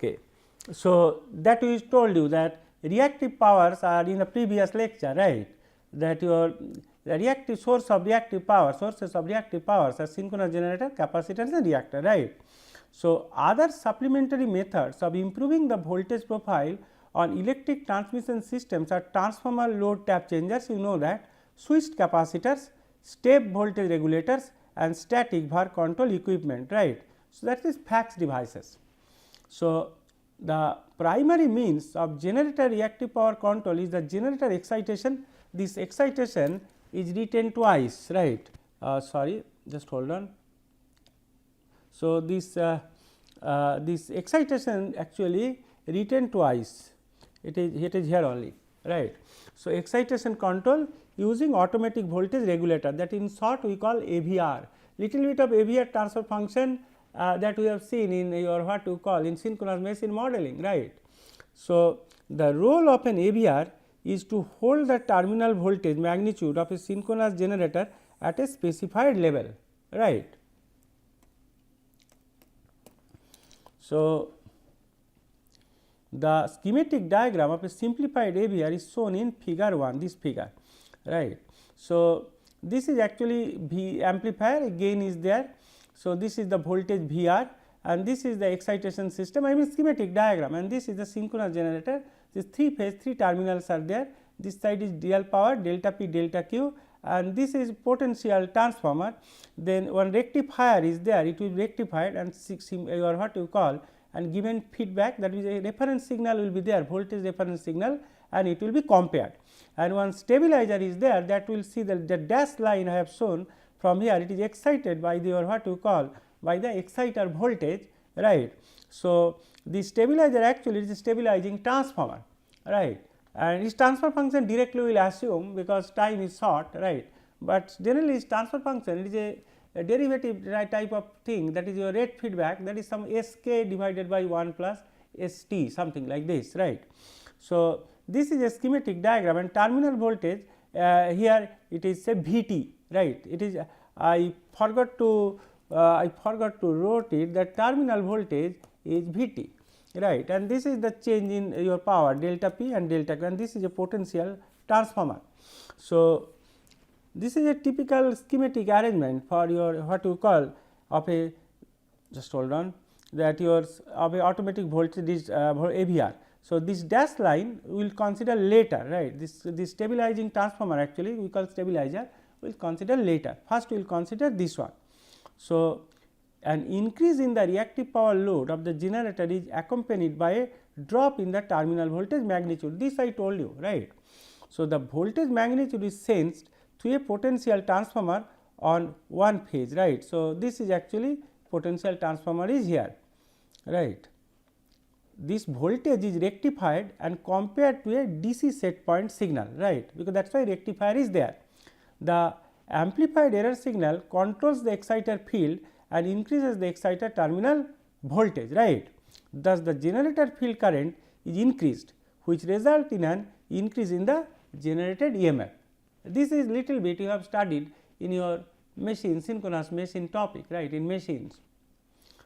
Okay. So, that we told you that reactive powers are in the previous lecture, right, that your the reactive sources of reactive powers are synchronous generator, capacitors and reactor, right. So, other supplementary methods of improving the voltage profile on electric transmission systems are transformer load tap changers, you know that, switched capacitors, step voltage regulators and static var control equipment, right. So, that is fax devices. So, the primary means of generator reactive power control is the generator excitation. This excitation is written twice, right. Sorry, just hold on. So, this excitation actually written twice, it is here only, right. So, excitation control using automatic voltage regulator, that in short we call AVR. Little bit of AVR transfer function that we have seen in your what you call in synchronous machine modeling, right. So, the role of an AVR is to hold the terminal voltage magnitude of a synchronous generator at a specified level, right. So, the schematic diagram of a simplified AVR is shown in figure 1, this figure, right. So, this is actually V amplifier, gain is there. So, this is the voltage VR and this is the excitation system, I mean schematic diagram, and this is the synchronous generator. This 3 phase 3 terminals are there, this side is real power delta P delta Q and this is potential transformer. Then one rectifier is there, it will be rectified and or what you call and given feedback, that is a reference signal will be there, voltage reference signal, and it will be compared. And one stabilizer is there, that will see the dashed line I have shown from here, it is excited by the or what you call by the exciter voltage, right. So, the stabilizer actually is a stabilizing transformer, right, and its transfer function directly we will assume because time is short, right, but generally its transfer function it is a derivative type of thing, that is your rate feedback, that is some Sk divided by 1 plus St, something like this, right. So, this is a schematic diagram and terminal voltage here it is say Vt, right, it is I forgot to wrote it, that terminal voltage is Vt, right, and this is the change in your power delta P and delta Q, and this is a potential transformer. So, this is a typical schematic arrangement for your what you call of a, just hold on, that yours of a automatic voltage is AVR. So, this dashed line we will consider later, right, this stabilizing transformer actually we call stabilizer, we will consider later. First we will consider this one. So, an increase in the reactive power load of the generator is accompanied by a drop in the terminal voltage magnitude, this I told you, right. So, the voltage magnitude is sensed through a potential transformer on one phase, right. So, this is actually potential transformer is here, right. This voltage is rectified and compared to a DC set point signal, right, because that is why rectifier is there. The amplified error signal controls the exciter field and increases the exciter terminal voltage, right. Thus, the generator field current is increased, which result in an increase in the generated EMF. This is little bit you have studied in your machine, synchronous machine topic, right, in machines.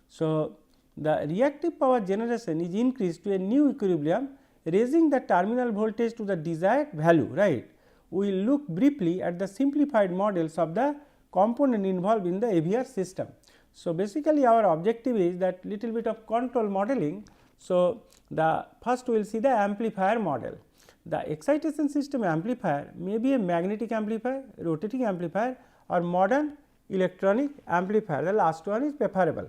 So, the reactive power generation is increased to a new equilibrium, raising the terminal voltage to the desired value, right. We will look briefly at the simplified models of the component involved in the AVR system. So, basically our objective is that little bit of control modeling. So, the first we will see the amplifier model. The excitation system amplifier may be a magnetic amplifier, rotating amplifier or modern electronic amplifier, the last one is preferable.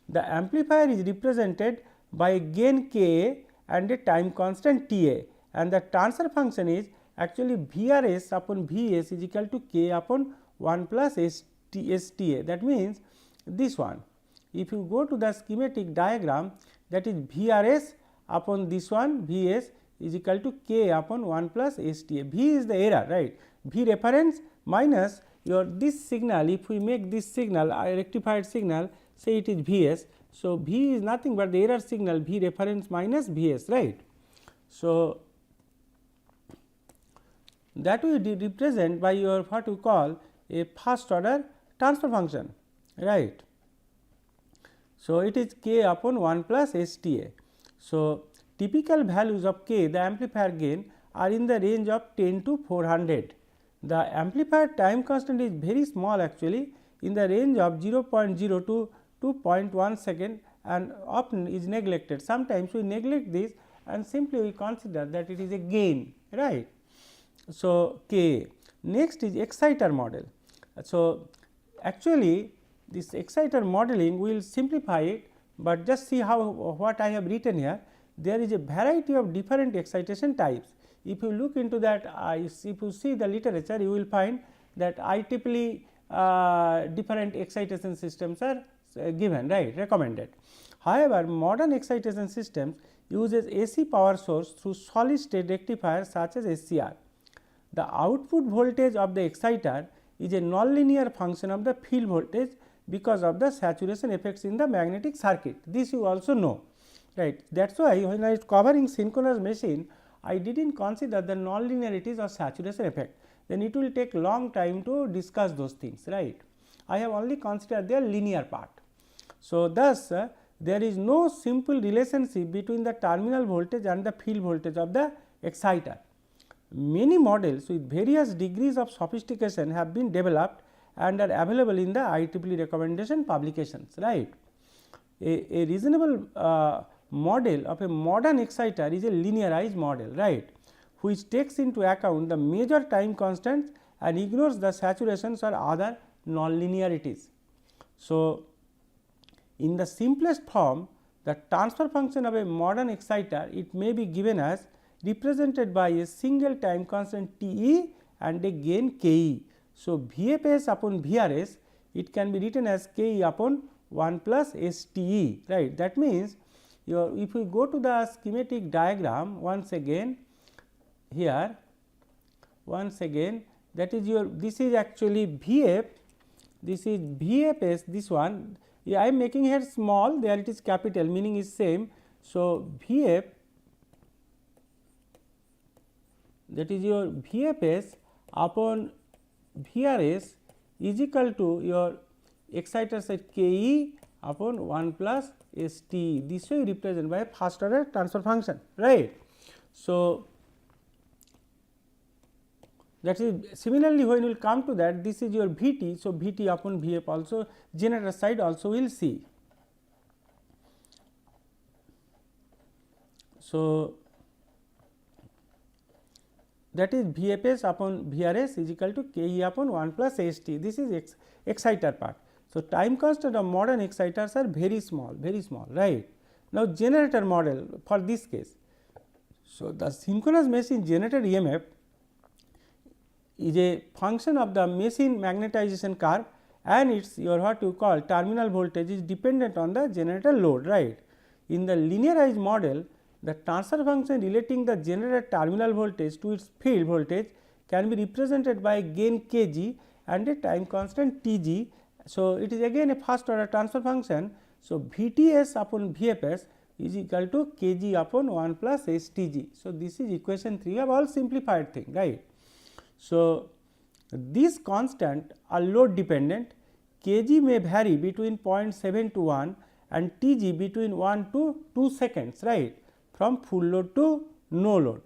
The amplifier is represented by a gain Ka and a time constant Ta, and the transfer function is actually Vrs upon Vs is equal to K upon 1 plus Sta, that means this one. If you go to the schematic diagram, that is Vrs upon this one Vs is equal to K upon 1 plus Sta. V is the error, right, V reference minus your this signal, if we make this signal a rectified signal, say it is Vs. So, V is nothing but the error signal V reference minus Vs, right. So, that will be represent by your what you call a first order transfer function, right. So, it is K upon 1 plus Sta. So, typical values of K, the amplifier gain, are in the range of 10 to 400. The amplifier time constant is very small actually, in the range of 0.0 to 2.1 second, and often is neglected. Sometimes we neglect this and simply we consider that it is a gain, right. So, K. Next is exciter model. So, actually this exciter modeling we will simplify it, but just see how what I have written here. There is a variety of different excitation types. If you look into that, if you see the literature, you will find that IEEE different excitation systems are given, right, recommended. However, modern excitation systems uses AC power source through solid state rectifiers such as SCR. The output voltage of the exciter is a nonlinear function of the field voltage because of the saturation effects in the magnetic circuit. This you also know, right. That is why when I was covering synchronous machine, I did not consider the nonlinearities or saturation effect, then it will take long time to discuss those things, right. I have only considered their linear part. So, thus there is no simple relationship between the terminal voltage and the field voltage of the exciter. Many models with various degrees of sophistication have been developed and are available in the IEEE recommendation publications, right. A reasonable model of a modern exciter is a linearized model, right, which takes into account the major time constants and ignores the saturations or other nonlinearities. So, in the simplest form, the transfer function of a modern exciter, it may be given as represented by a single time constant T e and a gain K e. So, VFS upon VRS, it can be written as K e upon 1 plus S T e, right. That means, if we go to the schematic diagram once again here, once again, that is your, this is actually VF, this is VFS, this one, I am making here small, there it is capital, meaning is same. So, VF, that is your VFS upon VRS is equal to your exciter set K e upon 1 plus S T. This way represented by a first order transfer function, right. So, that is similarly when we will come to that, this is your V t. So, V t upon V f also generator side also we will see. So, that is VFS upon VRS is equal to K e upon 1 plus S t. This is exciter part. So, time constant of modern exciters are very small, right. Now, generator model for this case. So, the synchronous machine generated EMF is a function of the machine magnetization curve, and its your what you call terminal voltage is dependent on the generator load, right. In the linearized model, the transfer function relating the generator terminal voltage to its field voltage can be represented by gain k g and a time constant T g. So, it is again a first order transfer function. So, V T S upon V F S is equal to k g upon 1 plus S T g. So, this is equation 3 of all simplified thing, right. So, these constant are load dependent, k g may vary between 0.7 to 1 and T g between 1 to 2 seconds, right, from full load to no load.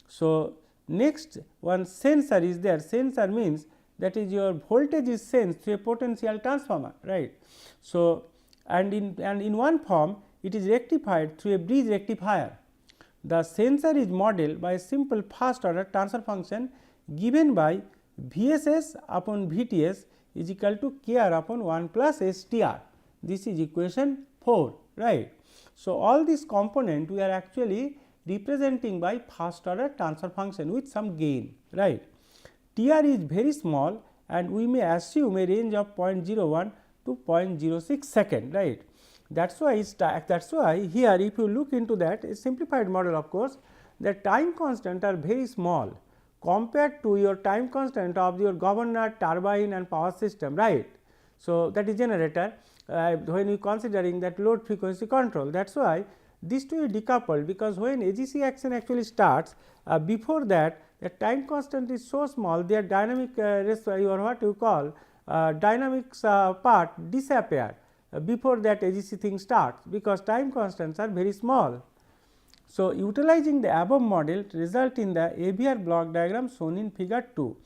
So, next one sensor is there. Sensor means that is your voltage is sensed through a potential transformer, right. So, and in one form it is rectified through a bridge rectifier. The sensor is modeled by a simple first order transfer function given by VSS upon VTS is equal to Kr upon 1 plus STR. This is equation 4, right. So, all these component we are actually representing by first order transfer function with some gain, right. Tr is very small and we may assume a range of 0.01 to 0.06 second, right. That is why here if you look into that, a simplified model of course, the time constant are very small compared to your time constant of your governor, turbine and power system, right. So, that is generator when we considering that load frequency control. That is why these two is decoupled, because when AGC action actually starts, before that the time constant is so small, their dynamic or what you call dynamics part disappear before that AGC thing starts, because time constants are very small. So, utilizing the above model result in the AVR block diagram shown in figure 2.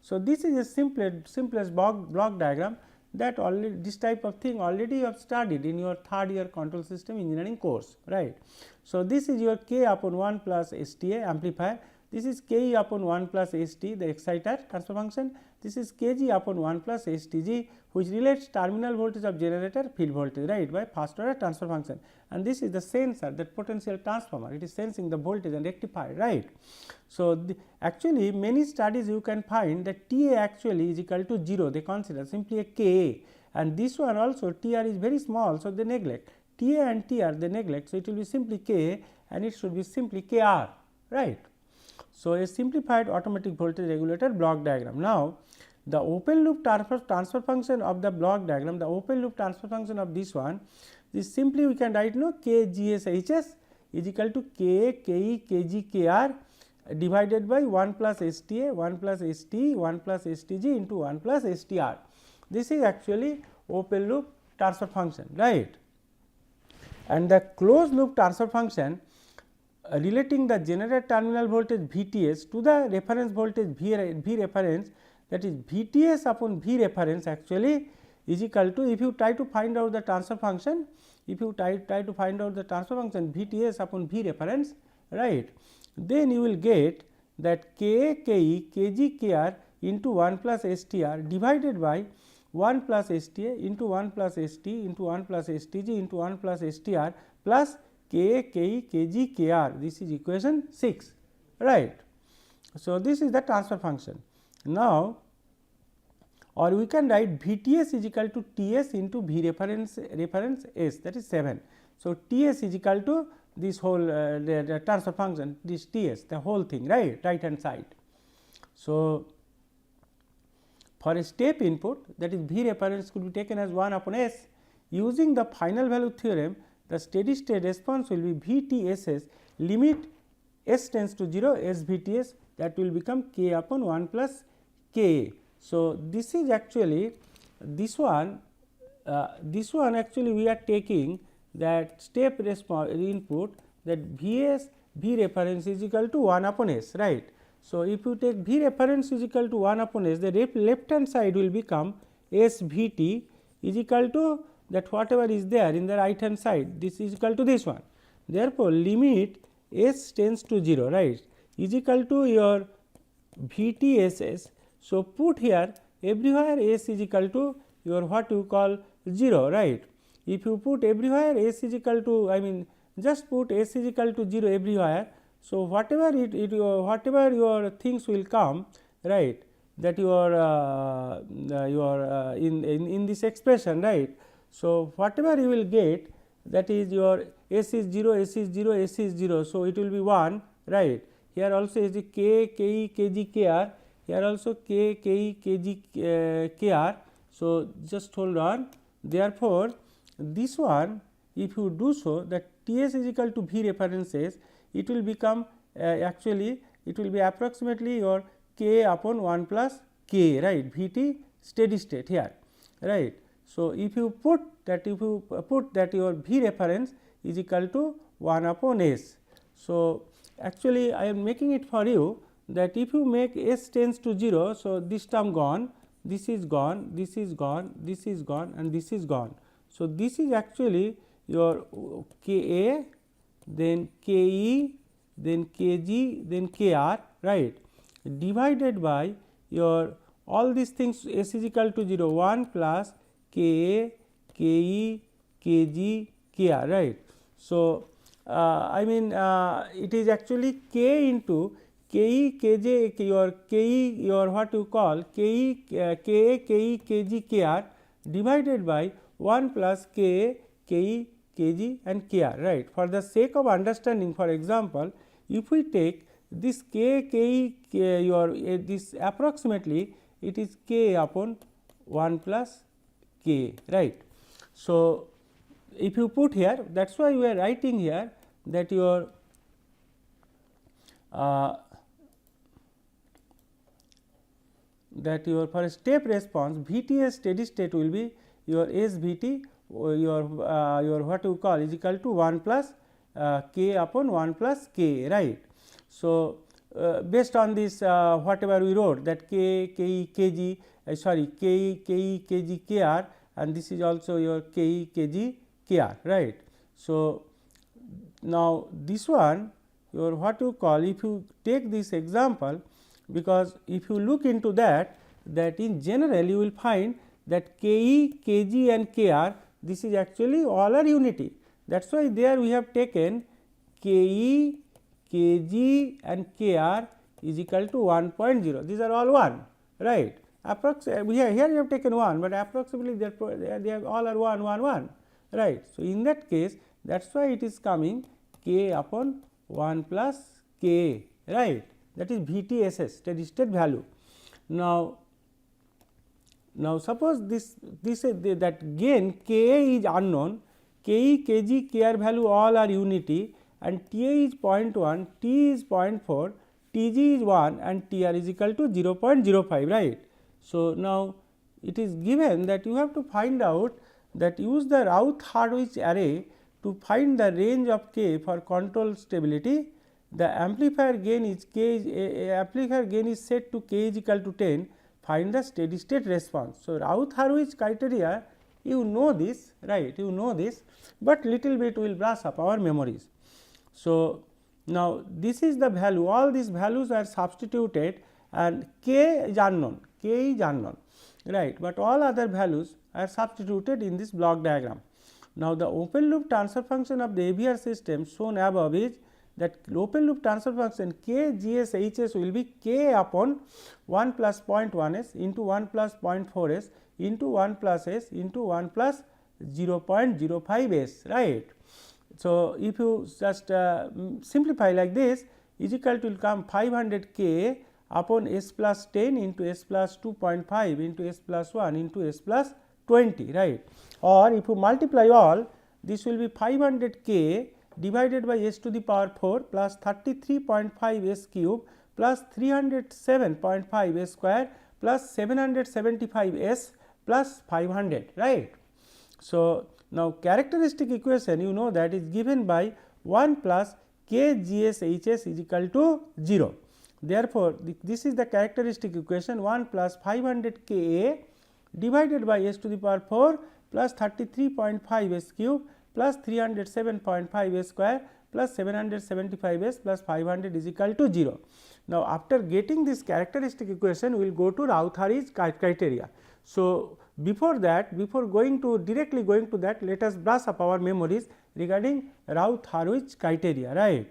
So, this is a simplest block diagram that already this type of thing already you have studied in your third year control system engineering course, right. So, this is your K upon 1 plus STA amplifier, this is Ke upon 1 plus ST the exciter transfer function, this is Kg upon 1 plus STg which relates terminal voltage of generator field voltage, right, by first order transfer function, and this is the sensor, that potential transformer, it is sensing the voltage and rectifier, right. So, actually many studies you can find that Ta actually is equal to 0, they consider simply a Ka, and this one also Tr is very small, so they neglect Ta and Tr they neglect, so it will be simply Ka and it should be simply Kr, right. So, a simplified automatic voltage regulator block diagram. Now, the open loop transfer function of the block diagram, the open loop transfer function of this one, this simply we can write KGSHS is equal to Ka, Ke, Kg, Kr divided by 1 plus STA, 1 plus ST, 1 plus STg into 1 plus STR. This is actually open loop transfer function, right. And the closed loop transfer function relating the generator terminal voltage Vts to the reference voltage V reference, that is Vts upon V reference actually is equal to, if you try to find out the transfer function, if you try to find out the transfer function Vts upon V reference, right, then you will get that Ka, Ke, Kg, Kr into 1 plus Str divided by 1 plus Sta into 1 plus St into 1 plus Stg into 1 plus Str plus Ka, Ke, Kg, Kr, this is equation 6, right. So, this is the transfer function. Now, or we can write Vts is equal to Ts into V reference S, that is 7. So, Ts is equal to this whole the transfer function, this Ts, the whole thing, right hand side. So, for a step input, that is V reference could be taken as 1 upon S. Using the final value theorem, the steady state response will be Vtss limit S tends to 0 S Vts, that will become K upon 1 plus Ka. So, this is actually this one actually we are taking that step response input, that Vs V reference is equal to 1 upon S, right. So, if you take V reference is equal to 1 upon S, the left hand side will become S Vt is equal to that whatever is there in the right hand side, this is equal to this one. Therefore, limit S tends to 0, right, is equal to your Vtss. So, put here everywhere S is equal to your what you call 0, right. If you put everywhere S is equal to, I mean just put S is equal to 0 everywhere. So, whatever whatever your things will come, right, that your in this expression, right. So, whatever you will get, that is your S is 0, S is 0, S is 0. So, it will be 1, right. Here also is the K, Ke, Kg, Kr, here also K, Ke, Kg, Kr. So, just hold on. Therefore, this one if you do so, that Ts is equal to V references, it will become actually it will be approximately your K upon 1 plus K, right, Vt steady state here, right. So, if you put that your V reference is equal to 1 upon S. So, actually I am making it for you that if you make S tends to 0, so this term gone, this is gone, this is gone, this is gone and this is gone. So, this is actually your Ka, then Ke, then Kg, then Kr, right, divided by your all these things S is equal to 0, 1 plus Ka, Ke, Kg, Kr, right. So, I mean it is actually K into Ke, Kj, your Ke, your what you call Ke, Ka, Ke, Kg, Kr divided by 1 plus Ka, Ke, Kg and Kr, right. For the sake of understanding, for example, if we take this K, Ke, your this approximately it is K upon 1 plus K, right. So, if you put here, that is why we are writing here that your for a step response Vts steady state will be your SVt, your what you call is equal to 1 plus k upon 1 plus k, right. So, based on this whatever we wrote, that k, ke, kg, sorry, ke, kg, kr, and this is also your ke, kg, kr, right. So, now this one your what you call, if you take this example, because if you look into that in general you will find that ke, kg and kr, this is actually all are unity. That is why there we have taken ke, kg and kr is equal to 1.0, these are all 1, right. Approximately here you have taken 1, but approximately they are all are 1 1 1, right. So, in that case, that is why it is coming k upon 1 plus k, right, that is VTSS, steady state value. Now suppose this that gain Ka is unknown, Ke, Kg, Kr value all are unity, and Ta is 0.1, T is 0.4, Tg is 1 and Tr is equal to 0.05, right. So, now it is given that you have to find out that use the Routh-Hurwitz array to find the range of k for control stability. The amplifier gain is amplifier gain is set to k is equal to 10. Find the steady state response. So, Routh-Hurwitz criteria, you know this, right, you know this, but little bit we will brush up our memories. So, now this is the value, all these values are substituted and k is unknown, right, but all other values are substituted in this block diagram. Now, the open loop transfer function of the AVR system shown above is that open loop transfer function k gs hs will be k upon 1 plus 0.1 s into 1 plus 0.4 s into 1 plus s into 1 plus 0.05 s, right. So, if you just simplify like this, is equal to will come 500 k upon s plus 10 into s plus 2.5 into s plus 1 into s plus 20, right. Or if you multiply all, this will be 500 k divided by s to the power 4 plus 33.5 s cube plus 307.5 s square plus 775 s plus 500, right. So, now characteristic equation you know that is given by 1 plus k gs hs is equal to 0. Therefore, this is the characteristic equation 1 plus 500 ka divided by s to the power 4 plus 33.5 s cube plus 307.5 s square plus 775 s plus 500 is equal to 0. Now, after getting this characteristic equation, we will go to Routh-Hurwitz criteria. So, before that, before directly going to that, let us brush up our memories regarding Routh-Hurwitz criteria, right.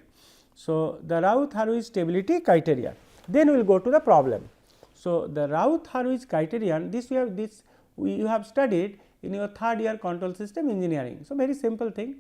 So, the Routh-Hurwitz stability criteria, then we will go to the problem. So, the Routh-Hurwitz criterion, you have studied in your third year control system engineering. So, very simple thing,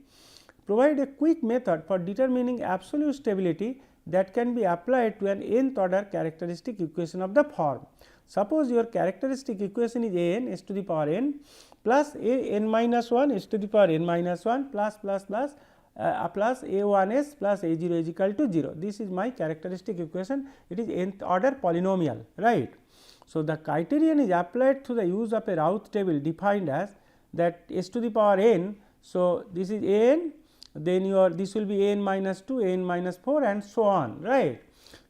provide a quick method for determining absolute stability that can be applied to an nth order characteristic equation of the form. Suppose your characteristic equation is a n s to the power n plus a n minus 1 s to the power n minus 1 plus a 1 s plus a 0 is equal to 0. This is my characteristic equation, it is nth order polynomial, right. So, the criterion is applied through the use of a Routh table defined as that s to the power n. So, this is a n, then your this will be a n minus 2, a n minus 4 and so on, right.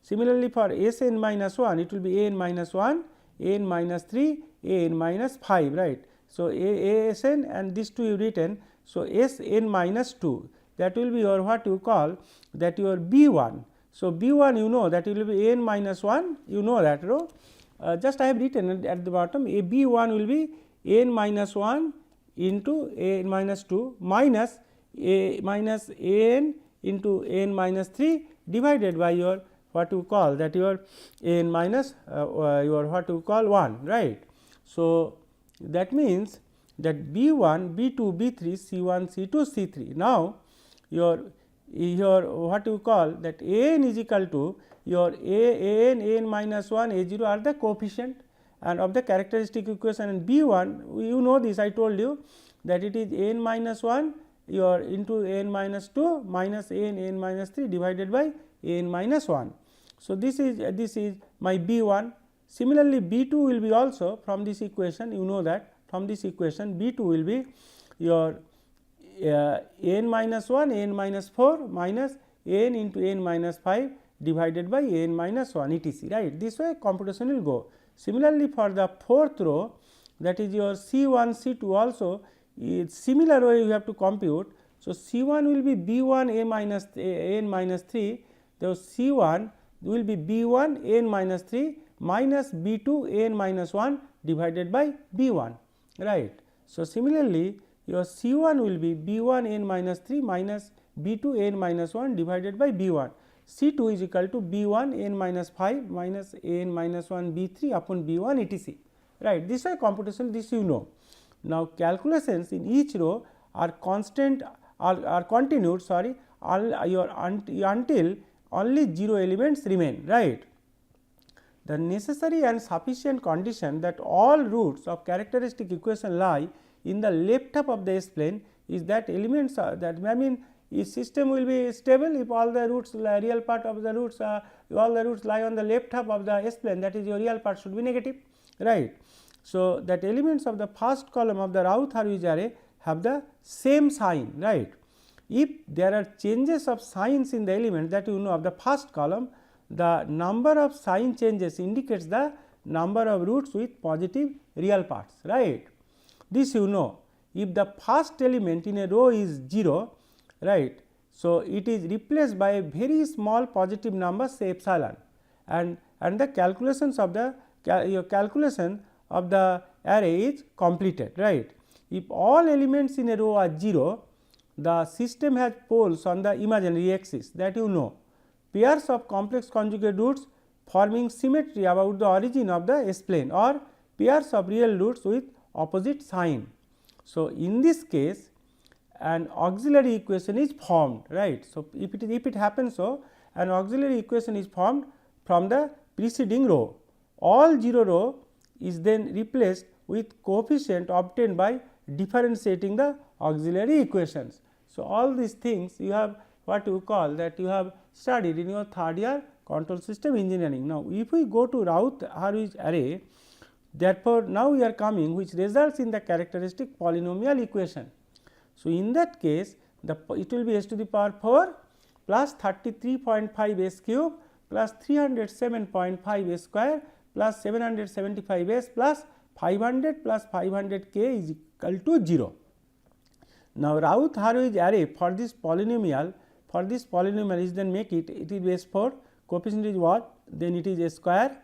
Similarly, for s n minus 1 it will be a n minus 1, a n minus 3, a n minus 5, right. So, a s n and these two you written. So, s n minus 2, that will be your what you call that your b 1. So, b 1 you know that it will be a n minus 1, you know that row. Just I have written at the bottom, a b 1 will be a n minus 1 into a n minus 2 minus a n into a n minus 3 divided by your what you call that your a n minus your what you call 1, right. So, that means that b 1, b 2, b 3, c 1, c 2, c 3. Now, your what you call that a n is equal to your a n minus 1, a 0 are the coefficient and of the characteristic equation, and b 1 you know this, I told you that it is a n minus 1 your into a n minus 2 minus a n minus 3 divided by a n minus 1. So, this is my b 1. Similarly, b 2 will be also from this equation, you know that from this equation b 2 will be your n minus 1, n minus 4 minus n into n minus 5 divided by n minus 1 etc. right. This way computation will go. Similarly, for the fourth row, that is your C1 C2 also similar way you have to compute. So, C1 will be B1 n minus 3, the C1 will be B1 n minus 3 minus B2 n minus 1 divided by B1, right. So, similarly, your C1 will be B1 n minus 3 minus B2 n minus 1 divided by B1. C2 is equal to B1 n minus 5 minus n minus 1 B3 upon B1 etc. right. This way computation, this you know. Now, calculations in each row are constant are continued sorry until only 0 elements remain, right. The necessary and sufficient condition that all roots of characteristic equation lie in the left half of the S plane is that elements are that I mean its system will be stable if all the roots real part of the roots all the roots lie on the left half of the S plane, that is your real part should be negative, right. So, that elements of the first column of the Routh-Hurwitz array have the same sign, right. If there are changes of signs in the element that you know of the first column, the number of sign changes indicates the number of roots with positive real parts, right. This you know. If the first element in a row is 0, right. So, it is replaced by a very small positive number say epsilon, and the calculations of the your calculation of the array is completed, right. If all elements in a row are 0, the system has poles on the imaginary axis, that you know. Pairs of complex conjugate roots forming symmetry about the origin of the S plane or pairs of real roots with opposite sign. So, in this case an auxiliary equation is formed, right. So, if it happens so, an auxiliary equation is formed from the preceding row. All 0 row is then replaced with coefficient obtained by differentiating the auxiliary equations. So, all these things you have what you call that you have studied in your third year control system engineering. Now, if we go to Routh-Hurwitz array, therefore, now we are coming which results in the characteristic polynomial equation. So, in that case it will be s to the power 4 plus 33.5 s cube plus 307.5 s square plus 775 s plus 500 plus 500 k is equal to 0. Now, Routh-Hurwitz array for this polynomial is then make it is s4, coefficient is what, then it is s square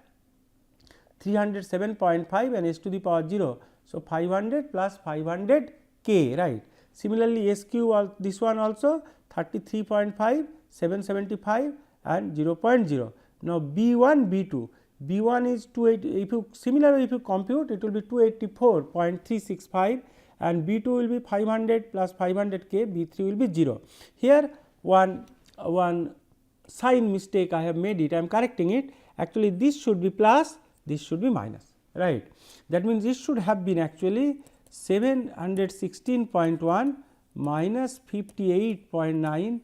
307.5 and s to the power 0. So, 500 plus 500 k, right. Similarly, s cube this one also 33.5, 775 and 0.0. Now, B1, B2, B1 is 280, if you similarly if you compute it will be 284.365 and B2 will be 500 plus 500 k, B3 will be 0. Here one sign mistake I have made it, I am correcting it, actually this should be plus, this should be minus, right. That means, this should have been actually 716.1 minus 58.9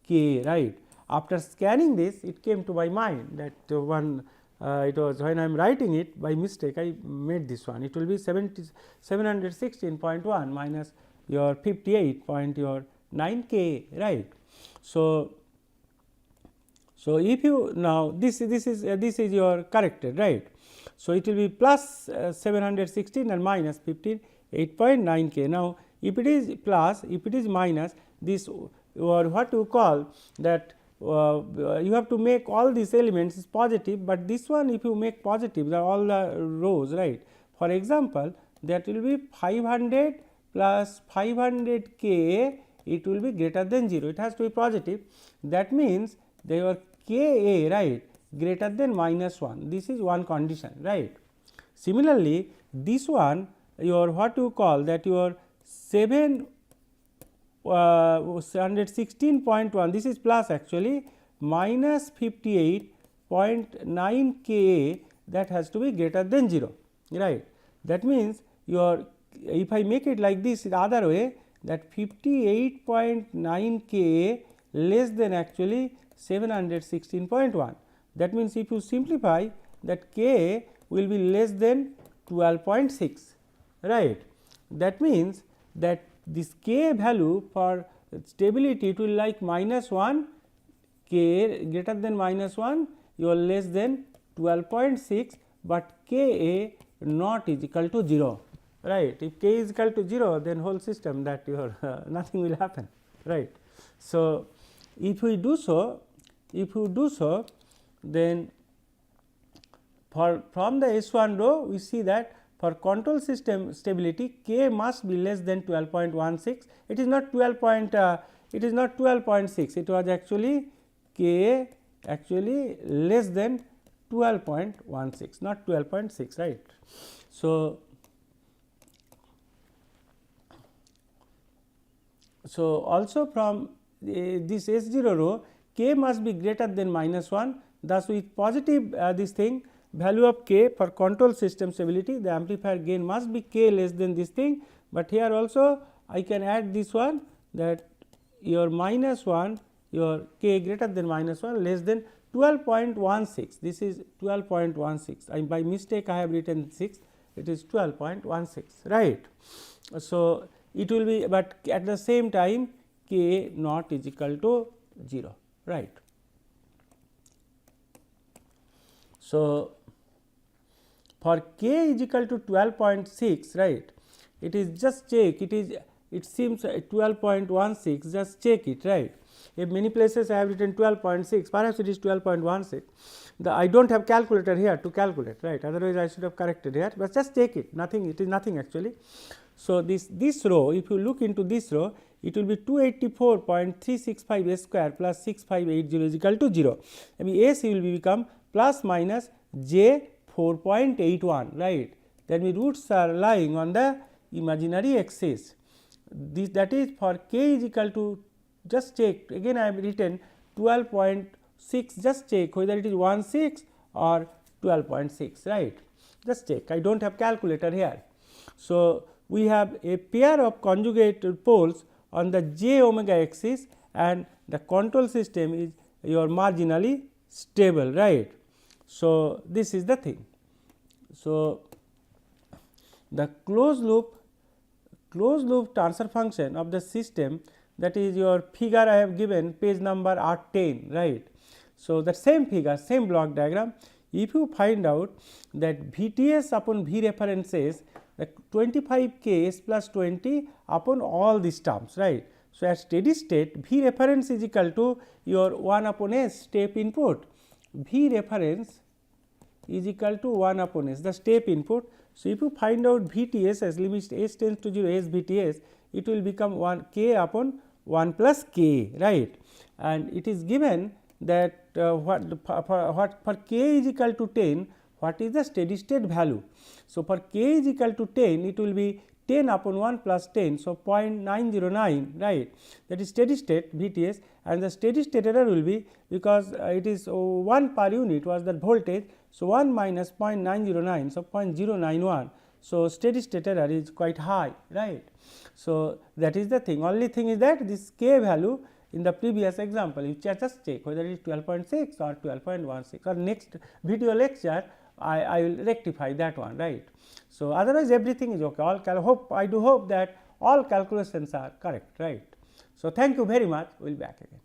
k, right. After scanning this, it came to my mind that it was when I am writing it by mistake I made this one, it will be 716.1 minus your 58.9 k, right. So, if you now this is your corrected, right. So, it will be plus 716 and minus 58.9 k. Now, if it is plus, if it is minus, this or what you call that you have to make all these elements is positive, but this one if you make positive the all the rows, right. For example, that will be 500 plus 500 k, it will be greater than 0, it has to be positive. That means, your k a, right, greater than minus 1, this is one condition, right. Similarly, this one your what you call that your 716.1, this is plus actually minus 58.9 k, that has to be greater than 0, right. That means, your if I make it like this the other way, that 58.9 k less than actually 716.1. That means, if you simplify that k will be less than 12.6, right. That means, that this k value for stability it will like -1, k greater than -1, you are less than 12.6, but k a not is equal to 0, right. If k is equal to 0, then whole system that your nothing will happen, right. So, if we do so, then from the S1 row we see that for control system stability k must be less than 12.16. It is not 12.6, it was actually k actually less than 12.16, not 12.6, right. So, also from this S0 row k must be greater than -1, thus with positive this thing value of k for control system stability, the amplifier gain must be k less than this thing, but here also I can add this one, that your -1, your k greater than -1 less than 12.16, this is 12.16, by mistake I have written 6, it is 12.16, right. So, it will be, but at the same time k not is equal to 0, right. So, for k is equal to 12.6, right, it is just check, it seems 12.16, just check it, right. If many places I have written 12.6, perhaps it is 12.16, I do not have calculator here to calculate, right, otherwise I should have corrected here, but just take it, nothing, it is nothing actually. So, this row, if you look into this row, it will be 284.365 s square plus 6580 is equal to 0. I mean s will become plus minus j 4.81, right. Then roots are lying on the imaginary axis. This, that is for k is equal to, just check again I have written 12.6, just check whether it is 16 or 12.6, right, just check, I do not have calculator here. So, we have a pair of conjugate poles on the j omega axis and the control system is your marginally stable, right. So, this is the thing. So, the closed loop transfer function of the system, that is your figure I have given page number R10, right. So, the same figure, same block diagram, if you find out that VTS upon V references 25 k s plus 20 upon all these terms, right. So, at steady state V reference is equal to your 1 upon s step input, V reference is equal to 1 upon s the step input. So, if you find out VTS as limit s tends to 0 s VTS, it will become 1 k upon 1 plus k, right, and it is given that for k is equal to 10, what is the steady state value. So, for k is equal to 10, it will be 10 upon 1 plus 10. So, 0.909, right, that is steady state VTS, and the steady state error will be, because it is 1 per unit was the voltage. So, 1 minus 0.909, so 0.091. So, steady state error is quite high, right. So, that is the thing, only thing is that this k value in the previous example, you just check whether it is 12.6 or 12.16, or next video lecture I will rectify that one, right. So, otherwise everything is okay, I do hope that all calculations are correct, right. So, thank you very much, we will back again.